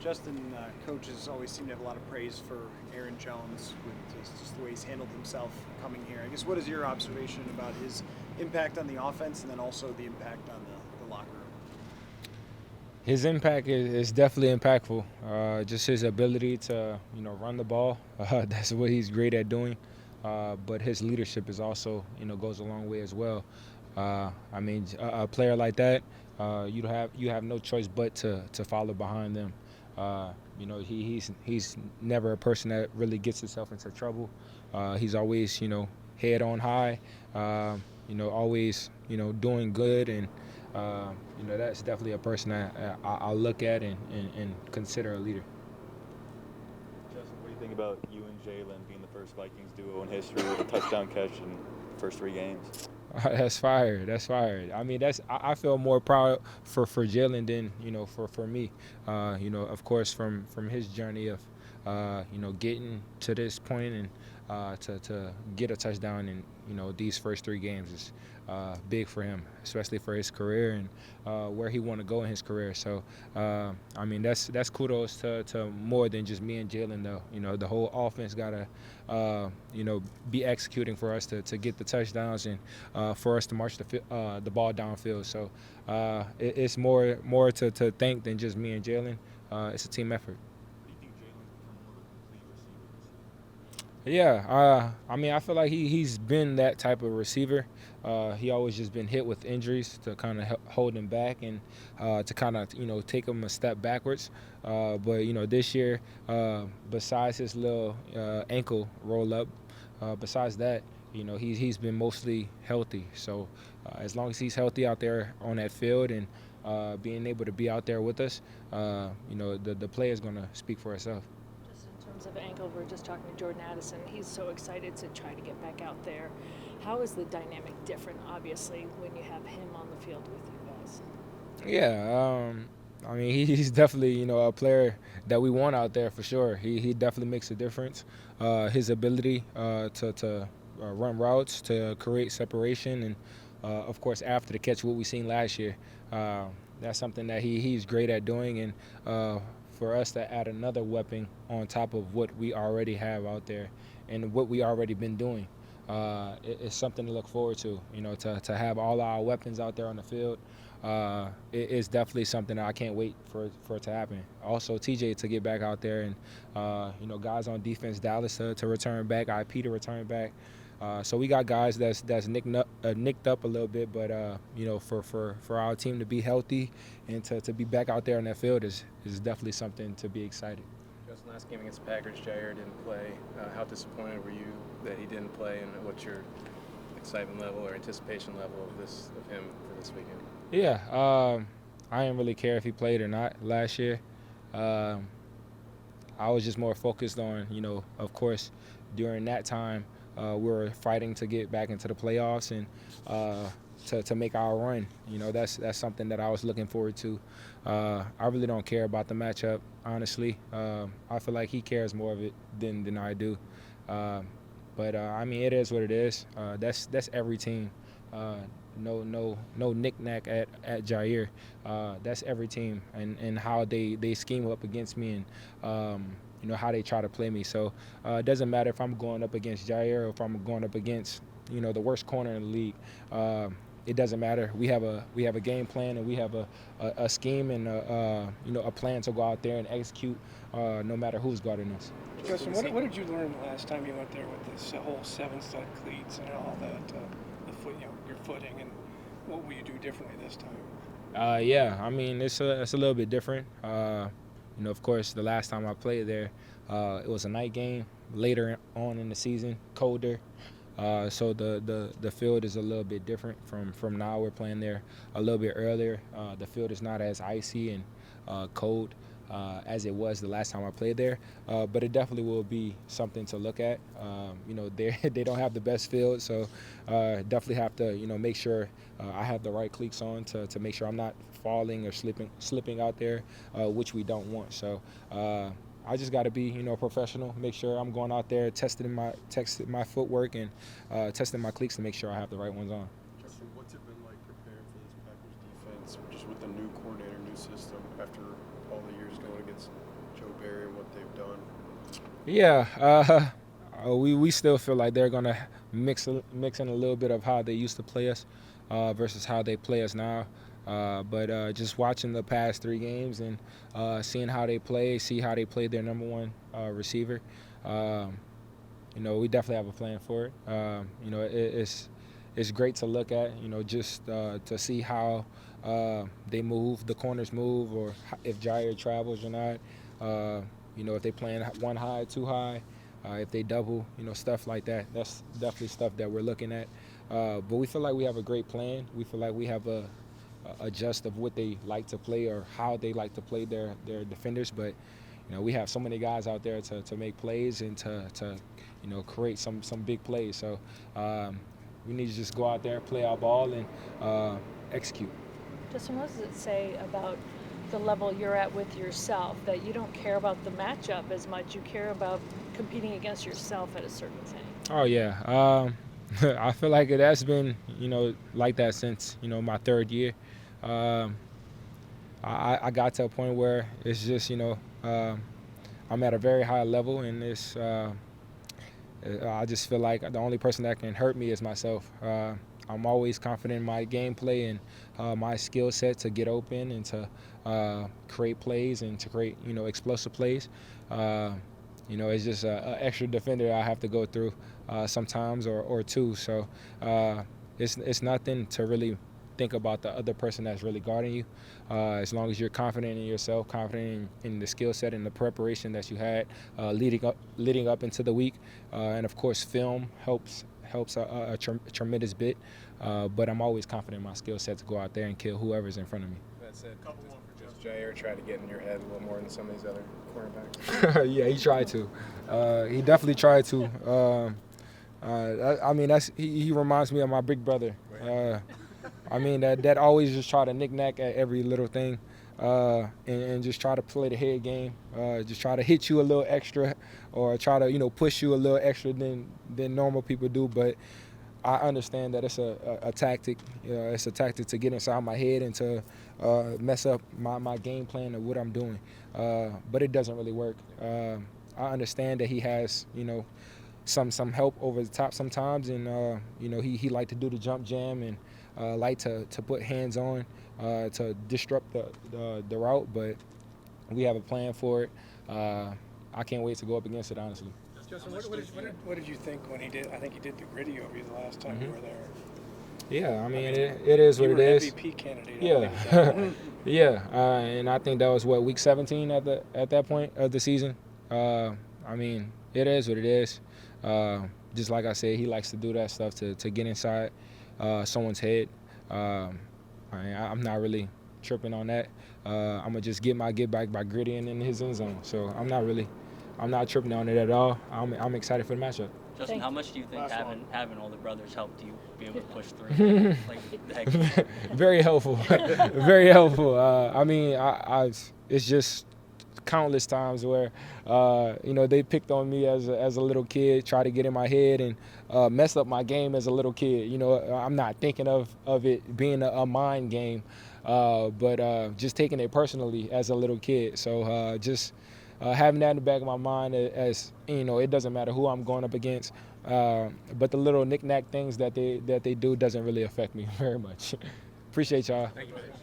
Justin, coaches always seem to have a lot of praise for Aaron Jones with just the way he's handled himself coming here. I guess what is your observation about his impact on the offense and then also the impact on the locker room? His impact is definitely impactful. Just his ability to run the ball. That's what he's great at doing. But his leadership is also goes a long way as well. I mean, a player like that, you have no choice but to follow behind them. He's never a person that really gets himself into trouble. He's always head on high. Always doing good, and that's definitely a person that I'll look at and consider a leader. Justin, what do you think about you and Jalen being the first Vikings duo in history with a touchdown catch in the first 3 games? That's fire. That's fire. I mean, I feel more proud for Jalen than for me. Of course, from his journey of getting to this point and to get a touchdown in these first 3 games is big for him, especially for his career and where he want to go in his career. So I mean, that's kudos to more than just me and Jalen though. The whole offense gotta be executing for us to get the touchdowns and for us to march the ball downfield. So it's more to thank than just me and Jalen. It's a team effort. Do you think Jalen's become more of a complete receiver this year? Yeah, I mean, I feel like he's been that type of receiver. He always just been hit with injuries to kind of hold him back and to kind of take him a step backwards. But this year, besides his little ankle roll up, besides that, he's been mostly healthy. So as long as he's healthy out there on that field and being able to be out there with us, the play is going to speak for itself. Just in terms of ankle, we're just talking to Jordan Addison. He's so excited to try to get back out there. How is the dynamic different, obviously, when you have him on the field with you guys? Yeah, I mean, he's definitely a player that we want out there for sure. He definitely makes a difference. His ability to run routes, to create separation, and of course after the catch, what we seen last year, that's something that he's great at doing. And for us to add another weapon on top of what we already have out there and what we already been doing. It's something to look forward to. To have all our weapons out there on the field, it's definitely something that I can't wait for it to happen. Also, TJ to get back out there, and guys on defense, Dallas to return back, IP to return back. So we got guys that's nicked up a little bit, but for our team to be healthy and to be back out there on that field is definitely something to be excited. Just last game against the Packers, Jaire didn't play. How disappointed were you that he didn't play, and what's your excitement level or anticipation level of him for this weekend? Yeah, I didn't really care if he played or not last year. I was just more focused on, of course, during that time we were fighting to get back into the playoffs and to make our run. That's something that I was looking forward to. I really don't care about the matchup, honestly. I feel like he cares more of it than I do. But I mean, it is what it is. That's every team. No knick-knack at Jaire. That's every team and how they scheme up against me and how they try to play me. So it doesn't matter if I'm going up against Jaire or if I'm going up against the worst corner in the league. It doesn't matter. We have a game plan and we have a scheme and a plan to go out there and execute no matter who's guarding us. Justin, what did you learn the last time you went there with this whole 7-stud cleats and all that, the foot, your footing, and what will you do differently this time? Yeah, I mean it's a little bit different. Of course, the last time I played there, it was a night game later on in the season, colder. So the field is a little bit different from now. We're playing there a little bit earlier. The field is not as icy and cold as it was the last time I played there, but it definitely will be something to look at. They don't have the best field, so definitely have to make sure I have the right cleats on to make sure I'm not falling or slipping out there, which we don't want. So I just got to be professional, make sure I'm going out there testing my footwork and testing my cleats to make sure I have the right ones on. Justin, what's it been like preparing for this Packers defense, just with the new coordinator, new system, after all the years going against Yeah, we still feel like they're gonna mix in a little bit of how they used to play us versus how they play us now. But just watching the past 3 games and seeing how they play, see how they played their number one receiver. We definitely have a plan for it. It's great to look at. Just to see how they move, the corners move, or if Jaire travels or not. If they playing one high, two high, if they double, stuff like that. That's definitely stuff that we're looking at. But we feel like we have a great plan. We feel like we have a gist of what they like to play or how they like to play their defenders. But we have so many guys out there to make plays and to create some big plays. So we need to just go out there, play our ball, and execute. Justin, what does it say about the level you're at with yourself, that you don't care about the matchup as much, you care about competing against yourself at a certain thing? Oh, yeah. I feel like it has been, like that since, my 3rd year. I got to a point where it's just, I'm at a very high level, and I just feel like the only person that can hurt me is myself. I'm always confident in my gameplay and my skill set to get open and to create plays and to create, explosive plays. It's just an extra defender I have to go through sometimes or two. So it's nothing to really think about the other person that's really guarding you. As long as you're confident in yourself, confident in the skill set and the preparation that you had leading up into the week, and of course film helps a tremendous bit. But I'm always confident in my skill set to go out there and kill whoever's in front of me. That said, does Jaire try to get in your head a little more than some of these other cornerbacks? Yeah, he tried to. He definitely tried to. He reminds me of my big brother. That always just try to knick-knack at every little thing and just try to play the head game, just try to hit you a little extra or try to, push you a little extra than normal people do. But I understand that it's a tactic. It's a tactic to get inside my head and to mess up my game plan of what I'm doing. But it doesn't really work. I understand that he has, some help over the top sometimes, and he like to do the jump jam and like to put hands on to disrupt the route, but we have a plan for it. I can't wait to go up against it, honestly. Justin, what did you think when he did? I think he did the gritty over you the last time you were there. Yeah, it is what it is. You were an MVP candidate. Yeah, yeah, and I think that was week 17 at that point of the season. It is what it is. Just like I said, he likes to do that stuff to get inside someone's head. I'm not really tripping on that. I'm gonna just get my get back by grittying in his end zone. So I'm not tripping on it at all. I'm excited for the matchup. Justin, how much do you think having all the brothers helped you be able to push through? Very helpful. Very helpful. It's just countless times where they picked on me as a little kid, try to get in my head and mess up my game as a little kid. I'm not thinking of it being a mind game, but just taking it personally as a little kid. So just having that in the back of my mind as it doesn't matter who I'm going up against, but the little knick-knack things that they do doesn't really affect me very much. Appreciate y'all. Thank you.